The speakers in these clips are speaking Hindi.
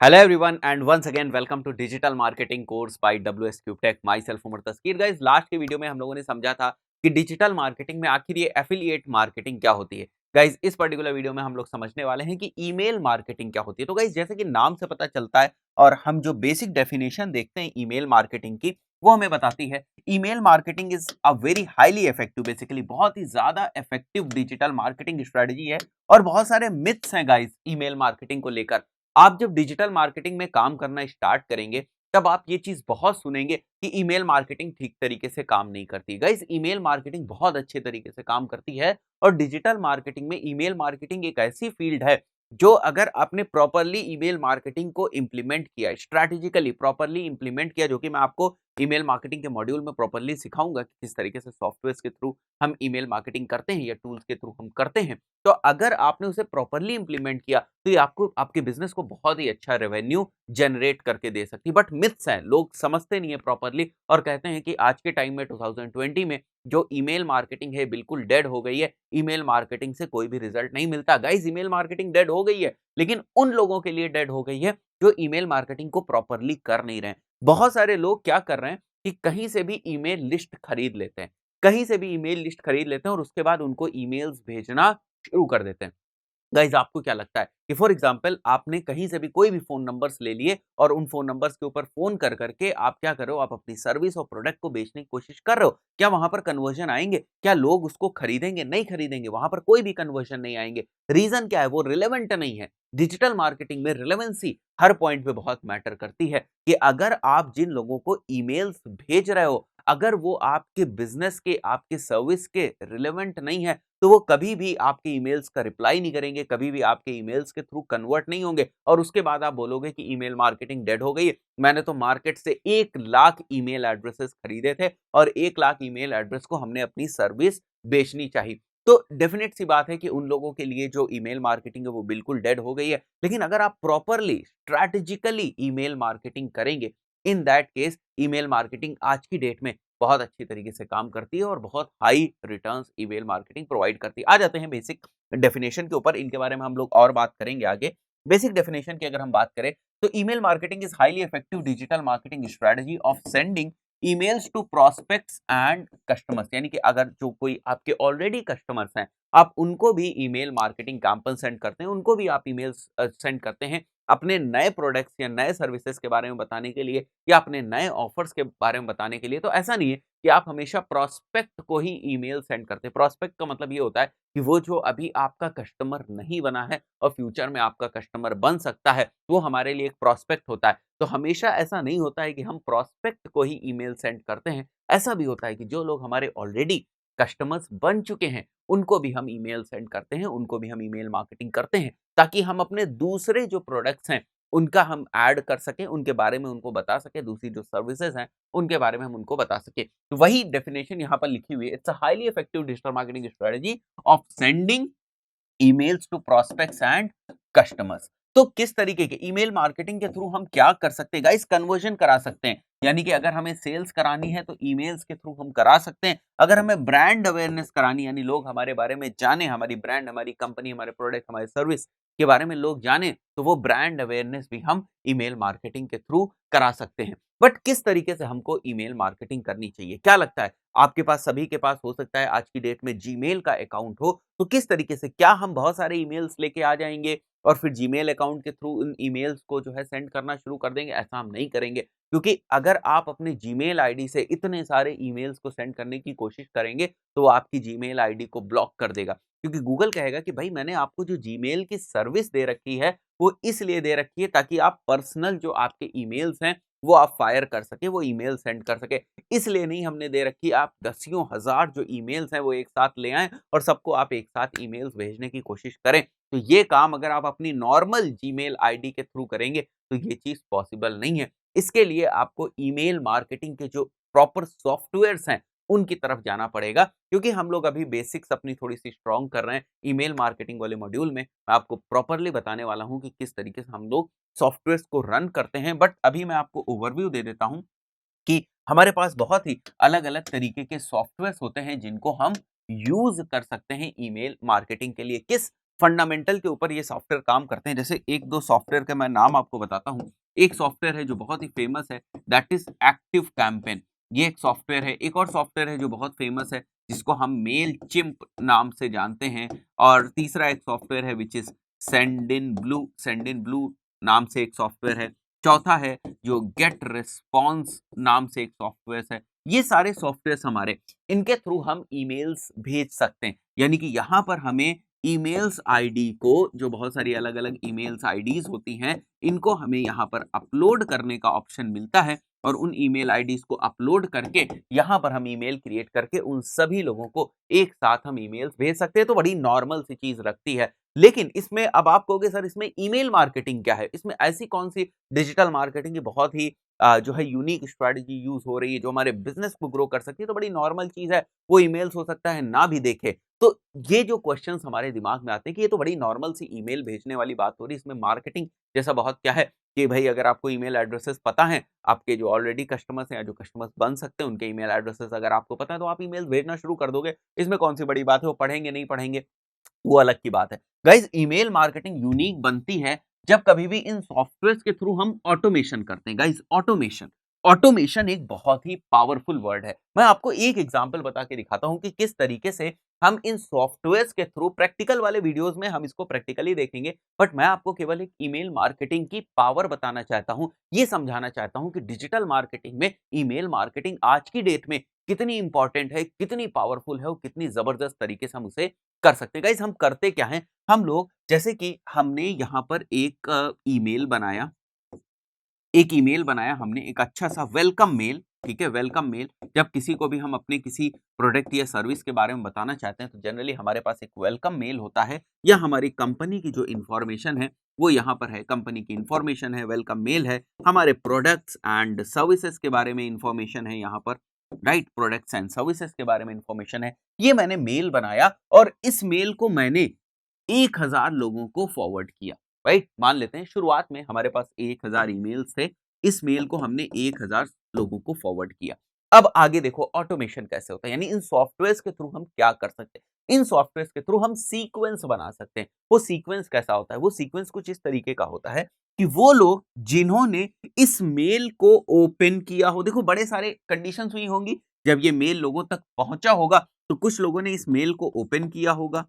Hello everyone and once again welcome to digital marketing course by WS Cube Tech. Myself Umar Taskeer. Guys last के वीडियो में हम लोगों ने समझा था कि डिजिटल मार्केटिंग में आखिर ये एफिलिएट मार्केटिंग क्या होती है। गाइस इस पर्टिकुलर वीडियो में हम लोग समझने वाले हैं कि ईमेल मार्केटिंग क्या होती है। तो गाइस जैसे कि नाम से पता चलता है और हम जो बेसिक डेफिनेशन देखते हैं ईमेल मार्केटिंग की वो हमें बताती है email marketing is a very highly effective, basically बहुत ही ज्यादा इफेक्टिव डिजिटल मार्केटिंग स्ट्रेटजी है। और बहुत सारे मिथ्स हैं गाइस ईमेल मार्केटिंग को लेकर। आप जब डिजिटल मार्केटिंग में काम करना स्टार्ट करेंगे तब आप ये चीज बहुत सुनेंगे कि ईमेल मार्केटिंग ठीक तरीके से काम नहीं करती। गाइस ईमेल मार्केटिंग बहुत अच्छे तरीके से काम करती है और डिजिटल मार्केटिंग में ईमेल मार्केटिंग एक ऐसी फील्ड है जो अगर आपने प्रॉपरली ईमेल मार्केटिंग को इंप्लीमेंट किया, स्ट्रैटेजिकली प्रॉपरली इंप्लीमेंट किया, जो कि मैं आपको ईमेल मार्केटिंग के मॉड्यूल में प्रॉपरली सिखाऊंगा कि किस तरीके से सॉफ्टवेयर के थ्रू हम ईमेल मार्केटिंग करते हैं या टूल्स के थ्रू हम करते हैं। तो अगर आपने उसे प्रॉपरली इंप्लीमेंट किया तो ये आपको आपके बिजनेस को बहुत ही अच्छा रेवेन्यू जनरेट करके दे सकती है। बट मिथ्स हैं, लोग समझते नहीं है प्रॉपरली और कहते हैं कि आज के टाइम में 2020 में जो ईमेल मार्केटिंग है बिल्कुल डेड हो गई है, ईमेल मार्केटिंग से कोई भी रिजल्ट नहीं मिलता। गाइस ईमेल मार्केटिंग डेड हो गई है, लेकिन उन लोगों के लिए डेड हो गई है जो ईमेल मार्केटिंग को प्रॉपरली कर नहीं रहे हैं। बहुत सारे लोग क्या कर रहे हैं कि कहीं से भी ईमेल लिस्ट खरीद लेते हैं, कहीं से भी ईमेल लिस्ट खरीद लेते हैं और उसके बाद उनको ईमेल्स भेजना शुरू कर देते हैं। गाइस आपको क्या लगता है कि फॉर एग्जांपल आपने कहीं से भी कोई भी फोन नंबर्स ले लिए और उन फोन नंबर्स के ऊपर फोन कर करके आप क्या कर रहे हो, आप अपनी सर्विस और प्रोडक्ट को बेचने की कोशिश कर रहे हो। क्या वहां पर कन्वर्जन आएंगे? क्या लोग उसको खरीदेंगे? नहीं खरीदेंगे, वहां पर कोई भी कन्वर्जन नहीं आएंगे। रीजन क्या है? वो रिलेवेंट नहीं है। डिजिटल मार्केटिंग में रिलेवेंसी हर पॉइंट पे बहुत मैटर करती है कि अगर आप जिन लोगों को ईमेल्स भेज रहे हो अगर वो आपके बिजनेस के, आपके सर्विस के रिलेवेंट नहीं है तो वो कभी भी आपके ईमेल्स का रिप्लाई नहीं करेंगे, कभी भी आपके ईमेल्स के थ्रू कन्वर्ट नहीं होंगे और उसके बाद आप बोलोगे कि ईमेल मार्केटिंग डेड हो गई है। मैंने तो मार्केट से 1 लाख ईमेल एड्रेसेस खरीदे थे और 1 लाख ईमेल एड्रेस को हमने अपनी सर्विस बेचनी चाहिए। तो डेफिनेट सी बात है कि उन लोगों के लिए जो ईमेल मार्केटिंग है वो बिल्कुल डेड हो गई है। लेकिन अगर आप प्रॉपरली स्ट्रैटेजिकली ईमेल मार्केटिंग करेंगे, in that case email marketing आज की डेट में बहुत अच्छी तरीके से काम करती है और बहुत high returns email marketing provide करती है। आ जाते हैं बेसिक डेफिनेशन के ऊपर, इनके बारे में हम लोग और बात करेंगे आगे। बेसिक डेफिनेशन की अगर हम बात करें तो email marketing is highly effective digital marketing strategy of sending emails to prospects and customers. यानी कि अगर जो कोई आपके ऑलरेडी कस्टमर्स हैं आप उनको भी ईमेल मार्केटिंग कैंपेन सेंड करते हैं, उनको भी आप ईमेल्स सेंड करते हैं अपने नए प्रोडक्ट्स या नए सर्विसेज के बारे में बताने के लिए या अपने नए ऑफर्स के बारे में बताने के लिए। तो ऐसा नहीं है कि आप हमेशा प्रोस्पेक्ट को ही ईमेल सेंड करते हैं। प्रोस्पेक्ट का मतलब ये होता है कि वो जो अभी आपका कस्टमर नहीं बना है और फ्यूचर में आपका कस्टमर बन सकता है, वो हमारे लिए एक प्रोस्पेक्ट होता है। तो हमेशा ऐसा नहीं होता है कि हम प्रोस्पेक्ट को ही ईमेल सेंड करते हैं। ऐसा भी होता है कि जो लोग हमारे ऑलरेडी कस्टमर्स बन चुके हैं उनको भी हम ईमेल सेंड करते हैं, उनको भी हम ईमेल मार्केटिंग करते हैं ताकि हम अपने दूसरे जो प्रोडक्ट्स हैं उनका हम ऐड कर सकें, उनके बारे में उनको बता सकें, दूसरी जो सर्विसेज हैं उनके बारे में हम उनको बता सकें। तो वही डेफिनेशन यहाँ पर लिखी हुई है, it's a highly effective digital marketing strategy of sending emails to prospects and customers. तो किस तरीके के ईमेल मार्केटिंग के थ्रू हम क्या कर सकते हैं गाइस? कन्वर्जन करा सकते हैं। यानी कि अगर हमें सेल्स करानी है तो ईमेल्स के थ्रू हम करा सकते हैं। अगर हमें ब्रांड अवेयरनेस करानी, यानी लोग हमारे बारे में जाने, हमारी ब्रांड, हमारी कंपनी, हमारे प्रोडक्ट, हमारे सर्विस के बारे में लोग जाने, तो वो ब्रांड अवेयरनेस भी हम ईमेल मार्केटिंग के थ्रू करा सकते हैं। बट किस तरीके से हमको ईमेल मार्केटिंग करनी चाहिए? क्या लगता है? आपके पास, सभी के पास हो सकता है आज की डेट में जीमेल का अकाउंट हो, तो किस तरीके से, क्या हम बहुत सारे ईमेल्स लेके आ जाएंगे और फिर जीमेल अकाउंट के थ्रू इन ईमेल्स को जो है सेंड करना शुरू कर देंगे? ऐसा हम नहीं करेंगे, क्योंकि अगर आप अपने जीमेल आईडी से इतने सारे ईमेल्स को सेंड करने की कोशिश करेंगे तो वो आपकी जीमेल आईडी को ब्लॉक कर देगा। क्योंकि गूगल कहेगा कि भाई मैंने आपको जो जीमेल की सर्विस दे रखी है वो इसलिए दे रखी है ताकि आप पर्सनल जो आपके ईमेल्स हैं वो आप फायर कर सके, वो ईमेल सेंड कर सके। इसलिए नहीं हमने दे रखी आप दसियों हजार जो ईमेल्स हैं वो एक साथ ले आएं और सबको आप एक साथ ईमेल्स भेजने की कोशिश करें। तो ये काम अगर आप अपनी नॉर्मल जीमेल आईडी के थ्रू करेंगे तो ये चीज पॉसिबल नहीं है। इसके लिए आपको ईमेल मार्केटिंग के जो प्रॉपर सॉफ्टवेयर्स हैं उनकी तरफ जाना पड़ेगा, क्योंकि हम लोग अभी बेसिक्स अपनी थोड़ी सी स्ट्रॉन्ग कर रहे हैं। ईमेल मार्केटिंग वाले मॉड्यूल में मैं आपको प्रॉपरली बताने वाला हूं कि किस तरीके से हम लोग सॉफ्टवेयर्स को रन करते हैं। बट अभी मैं आपको ओवरव्यू दे देता हूं कि हमारे पास बहुत ही अलग-अलग तरीके के सॉफ्टवेयर्स होते हैं जिनको हम यूज़ कर सकते हैं ईमेल मार्केटिंग के लिए। किस फंडामेंटल के ऊपर ये सॉफ्टवेयर काम करते हैं। जैसे 1-2 सॉफ्टवेयर का मैं नाम आपको बताता हूँ। एक सॉफ्टवेयर है जो बहुत ही फेमस है, दैट इज़ एक्टिव कैम्पेन। ये एक सॉफ्टवेयर है। एक और सॉफ्टवेयर है जो बहुत फेमस है, जिसको हम मेलचिम्प नाम से जानते हैं। और तीसरा एक सॉफ्टवेयर है व्हिच इज़ सेंडिनब्लू नाम से एक सॉफ्टवेयर है। चौथा है जो गेट रिस्पॉन्स नाम से एक सॉफ्टवेयर है। ये सारे सॉफ्टवेयर्स हमारे, इनके थ्रू हम ईमेल्स भेज सकते हैं। यानी कि यहाँ पर हमें ईमेल्स आईडी को, जो बहुत सारी अलग-अलग ईमेल्स आईडीज़ होती हैं, इनको हमें यहाँ पर अपलोड करने का ऑप्शन मिलता है और उन ईमेल आईडीज़ को अपलोड करके यहाँ पर हम ईमेल क्रिएट करके उन सभी लोगों को एक साथ हम ईमेल्स भेज सकते हैं। तो बड़ी नॉर्मल सी चीज़ लगती है। लेकिन इसमें अब आप कहोगे सर इसमें ईमेल मार्केटिंग क्या है? इसमें ऐसी कौन-सी डिजिटल मार्केटिंग की बहुत ही जो है यूनिक स्ट्रैटेजी यूज़ हो रही है, जो हमारे बिज़नेस को ग्रो कर सकती है? तो बड़ी नॉर्मल चीज़ है। वो ईमेल्स हो सकता है ना भी देखे। तो ये जो क्वेश्चन्स हमारे दिमाग में आते हैं कि ये तो बड़ी नॉर्मल सी ईमेल भेजने वाली बात हो रही है, इसमें मार्केटिंग जैसा बहुत क्या है कि भई अगर आपको ईमेल एड्रेसेस पता हैं, आपके जो ऑलरेडी कस्टमर्स हैं या जो कस्टमर्स बन सकते हैं, उनके ईमेल एड्रेसेस अगर आपको पता है, तो आप ईमेल भेजना शुरू कर दोगे। इसमें कौन-सी बड़ी बात है, वो पढ़ेंगे, नहीं पढ़ेंगे, वो अलग की बात है। गाइज़ ईमेल मार्केटिंग यूनिक बनती है जब कभी भी इन सॉफ्टवेयर्स के थ्रू हम ऑटोमेशन करते हैं। गाइज़ ऑटोमेशन, ऑटोमेशन एक बहुत ही पावरफुल वर्ड है। मैं आपको एक एग्जांपल बता के दिखाता हूँ कि किस तरीके से हम इन सॉफ्टवेयर्स के थ्रू, प्रैक्टिकल वाले वीडियोज़ में हम इसको प्रैक्टिकली देखेंगे, बट मैं आपको केवल एक ईमेल मार्केटिंग की पावर बताना चाहता हूँ। ये समझाना चाहता हूँ कि डिजिटल मार्केटिंग में ईमेल मार्केटिंग आज की डेट में कितनी इंपॉर्टेंट है, कितनी पावरफुल है और कितनी ज़बरदस्त तरीके से हम उसे कर सकते हैं। गाइस हम करते क्या हैं, हम लोग जैसे कि हमने यहाँ पर एक ईमेल बनाया हमने, एक अच्छा-सा वेलकम मेल, ठीक है? वेलकम मेल, जब किसी को भी हम अपने किसी प्रोडक्ट या सर्विस के बारे में बताना चाहते हैं, तो जनरली हमारे पास एक वेलकम मेल होता है या हमारी कंपनी की जो इन्फॉर्मेशन है, वो यहाँ पर है। कंपनी की इन्फॉर्मेशन है, वेलकम मेल है, हमारे प्रोडक्ट्स एंड सर्विसेज़ के बारे में इन्फॉर्मेशन है यहाँ पर, राइट? प्रोडक्ट्स एंड सर्विसेज़ के बारे में इन्फॉर्मेशन है। ये मैंने मेल बनाया और इस मेल को मैंने 1000 लोगों को फॉरवर्ड किया, राइट? मान लेते हैं शुरुआत में हमारे पास 1000 ईमेल्स थे, इस मेल को हमने 1000 लोगों को फॉरवर्ड किया। अब आगे देखो ऑटोमेशन कैसे होता है, यानी इन सॉफ्टवेयर्स के थ्रू हम क्या कर सकते हैं? इन सॉफ्टवेयर्स के थ्रू हम सीक्वेंस बना सकते हैं। वो सीक्वेंस कैसा होता है? वो सीक्वेंस कुछ इस तरीके का होता है कि वो लोग जिन्होंने इस मेल को ओपन किया हो, देखो बड़े सारे कंडीशंस हुई होंगी, जब ये मेल लोगों तक पहुंचा होगा, तो कुछ लोगों ने इस मेल को ओपन किया होगा,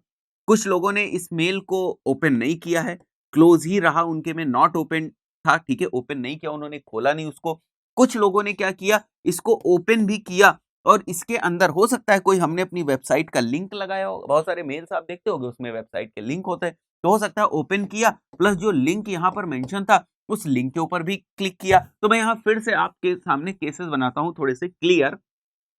कुछ लोगों ने इस मेल को ओपन नहीं किया है, क्लोज़ ही रहा उनके में, नॉट ओपन था, ठीक है? ओपन नहीं किया, उन्होंने खोला नहीं उसको। कुछ लोगों ने क्या किया, इसको ओपन भी किया और इसके अंदर हो सकता है कोई हमने अपनी वेबसाइट का लिंक लगाया हो, बहुत सारे मेल्स आप देखते होंगे उसमें वेबसाइट के लिंक होते हैं, तो हो सकता है ओपन किया प्लस जो लिंक यहाँ पर मेंशन था, उस लिंक के ऊपर भी क्लिक किया। तो मैं यहाँ फिर से आपके सामने केसेस बनाता हूँ थोड़े से क्लियर।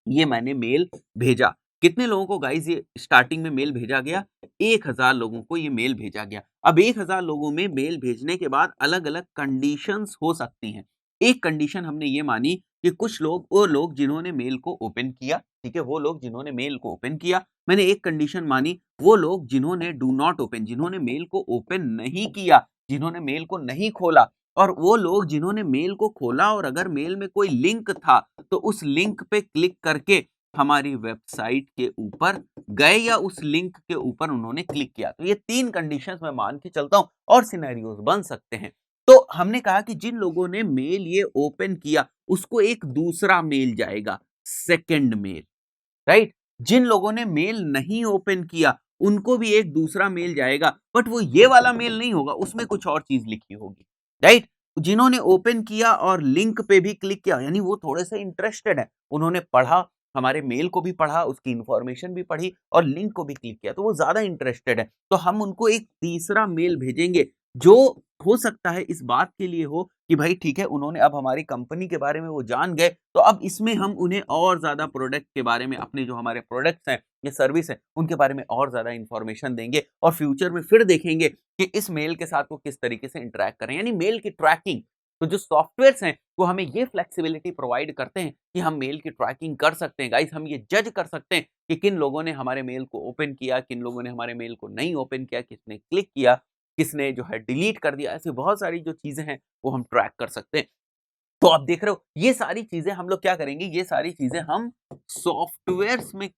ये मैंने मेल भेजा। कितने लोगों को गाइज़ ये स्टार्टिंग में मेल भेजा गया? 1000 लोगों को ये मेल भेजा गया। अब 1000 लोगों में मेल भेजने के बाद अलग-अलग कंडीशंस हो सकती हैं। एक कंडीशन हमने ये मानी कि कुछ लोग, वो लोग जिन्होंने मेल को ओपन किया, ठीक है? वो लोग जिन्होंने मेल को ओपन किया। मैंने एक कंडीशन मानी, वो लोग जिन्होंने डू नॉट ओपन, जिन्होंने मेल को ओपन नहीं किया, जिन्होंने मेल को नहीं खोला, और वो लोग जिन्होंने मेल को खोला और अगर मेल में कोई लिंक था, तो उस लिंक पे क्लिक करके हमारी वेबसाइट के ऊपर गए या उस लिंक के ऊपर उन्होंने क्लिक किया। तो ये 3 कंडीशंस मैं मान के चलता हूँ और सिनेरियोज़ बन सकते हैं। तो हमने कहा कि जिन लोगों ने मेल ये ओपन किया, उसको एक दूसरा मेल जाएगा, सेकंड मेल, राइट? जिन लोगों ने मेल नहीं ओपन किया, उनको भी एक दूसरा मेल जाएगा, बट वो ये वाला मेल नहीं होगा, उसमें कुछ और चीज़ लिखी होगी, राइट? जिन्होंने ओपन किया और लिंक पे भी क्लिक किया, यानी वो थोड़े से इंटरेस्टेड हैं, उन्होंने पढ़ा, हमारे मेल को भी पढ़ा, उसकी इन्फॉर्मेशन भी पढ़ी और लिंक को भी क्लिक किया, तो वो ज़्यादा इंटरेस्टेड है। तो हम उनको एक तीसरा मेल भेजेंगे, जो हो सकता है इस बात के लिए हो कि भाई ठीक है, उन्होंने अब हमारी कंपनी के बारे में वो जान गए, तो अब इसमें हम उन्हें और ज़्यादा प्रोडक्ट के बारे में, अपने जो हमारे प्रोडक्ट्स हैं या सर्विस है, उनके बारे में और ज़्यादा इन्फॉर्मेशन देंगे और फ्यूचर में फिर देखेंगे कि इस मेल के साथ वो किस तरीके से इंटरैक्ट कर रहे हैं, यानी मेल की ट्रैकिंग। तो जो सॉफ्टवेयर्स हैं, वो हमें ये फ्लेक्सिबिलिटी प्रोवाइड करते हैं कि हम मेल की ट्रैकिंग कर सकते हैं। गाइस हम ये जज कर सकते हैं कि किन लोगों ने हमारे मेल को ओपन किया, किन लोगों ने हमारे मेल को नहीं ओपन किया, किसने क्लिक किया, किसने जो है डिलीट कर दिया। ऐसी बहुत सारी जो चीज़ें हैं, वो हम ट्रैक कर सकते हैं। तो आप देख रहे हो, ये सारी चीज़ें हम लोग क्या करेंगे, ये सारी चीज़ें हम सॉफ्टवेयर्स में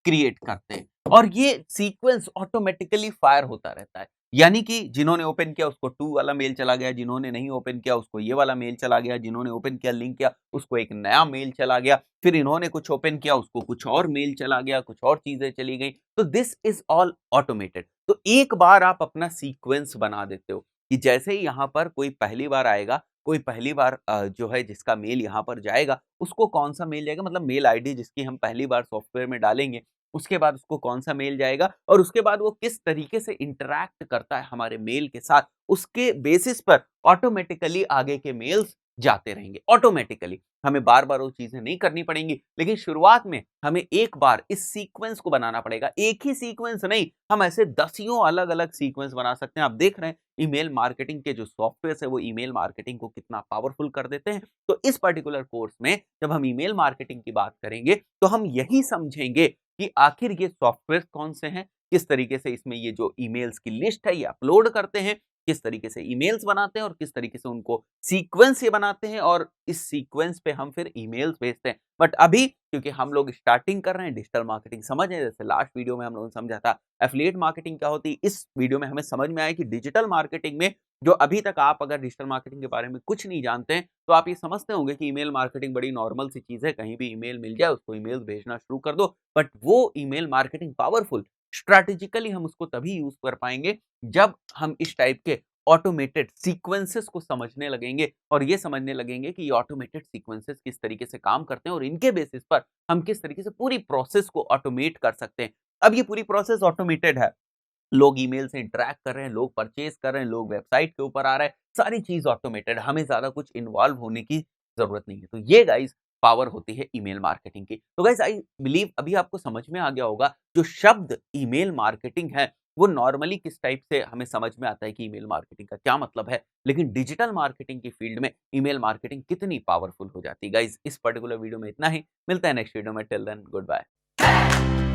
क्रिएट करते हैं और ये सीक्वेंस ऑटोमेटिकली फायर होता रहता है। यानी कि जिन्होंने ओपन किया उसको 2 वाला मेल चला गया, जिन्होंने नहीं ओपन किया उसको ये वाला मेल चला गया, जिन्होंने ओपन किया लिंक किया उसको एक नया मेल चला गया, फिर इन्होंने कुछ ओपन किया उसको कुछ और मेल चला गया, कुछ और चीजें चली गई। तो दिस इज ऑल ऑटोमेटेड। तो एक बार आप अपना सीक्वेंस बना देते हो कि जैसे ही यहाँ पर कोई पहली बार आएगा, कोई पहली बार जो है जिसका मेल यहाँ पर जाएगा उसको कौन सा मेल जाएगा, मतलब मेल आईडी जिसकी हम पहली बार सॉफ्टवेयर में डालेंगे उसके बाद उसको कौन सा मेल जाएगा और उसके बाद वो किस तरीके से इंटरैक्ट करता है हमारे मेल के साथ, उसके बेसिस पर ऑटोमेटिकली आगे के मेल्स जाते रहेंगे। ऑटोमेटिकली हमें बार बार वो चीजें नहीं करनी पड़ेंगी, लेकिन शुरुआत में हमें एक बार इस सीक्वेंस को बनाना पड़ेगा। एक ही सीक्वेंस नहीं, हम ऐसे दसियों अलग अलग सीक्वेंस बना सकते हैं। आप देख रहे हैं ईमेल मार्केटिंग के जो सॉफ्टवेयर है वो ईमेल मार्केटिंग को कितना पावरफुल कर देते हैं। तो इस पर्टिकुलर कोर्स में जब हम ईमेल मार्केटिंग की बात करेंगे तो हम यही समझेंगे कि आखिर ये सॉफ्टवेयर कौन से हैं, किस तरीके से इसमें ये जो ईमेल्स की लिस्ट है ये अपलोड करते हैं, किस तरीके से ईमेल्स बनाते हैं और किस तरीके से उनको सीक्वेंस ये बनाते हैं और इस सीक्वेंस पे हम फिर ईमेल्स भेजते हैं। बट अभी क्योंकि हम लोग स्टार्टिंग कर रहे हैं, डिजिटल मार्केटिंग समझ रहे हैं, जैसे लास्ट वीडियो में हम लोगों ने समझा था एफिलिएट मार्केटिंग क्या होती है, इस वीडियो में हमें समझ में आया कि डिजिटल मार्केटिंग में जो अभी तक आप अगर डिजिटल मार्केटिंग के बारे में कुछ नहीं जानते हैं तो आप ये समझते होंगे कि ईमेल मार्केटिंग बड़ी नॉर्मल सी चीज है, कहीं भी ईमेल मिल जाए उसको ईमेल भेजना शुरू कर दो। बट वो ईमेल मार्केटिंग पावरफुल स्ट्रैटेजिकली हम उसको तभी यूज कर पाएंगे जब हम इस टाइप के ऑटोमेटेड सीक्वेंसेस को समझने लगेंगे और ये समझने लगेंगे कि ये ऑटोमेटेड सीक्वेंसेस किस तरीके से काम करते हैं और इनके बेसिस पर हम किस तरीके से पूरी प्रोसेस को ऑटोमेट कर सकते हैं। अब ये पूरी प्रोसेस ऑटोमेटेड है, लोग ईमेल से इंटरैक्ट कर रहे हैं, लोग परचेज कर रहे हैं, लोग वेबसाइट के ऊपर आ रहे हैं, सारी चीज ऑटोमेटेड, हमें ज्यादा कुछ इन्वॉल्व होने की जरूरत नहीं है। तो ये गाइस पावर होती है ईमेल मार्केटिंग की। तो गाइस आई बिलीव अभी आपको समझ में आ गया होगा जो शब्द ईमेल मार्केटिंग है वो नॉर्मली किस टाइप से हमें समझ में आता है कि ईमेल मार्केटिंग का क्या मतलब है, लेकिन डिजिटल मार्केटिंग की फील्ड में ईमेल मार्केटिंग कितनी पावरफुल हो जाती है। गाइस इस पर्टिकुलर वीडियो में इतना ही, मिलता है नेक्स्ट वीडियो में, टिल देन गुड बाय।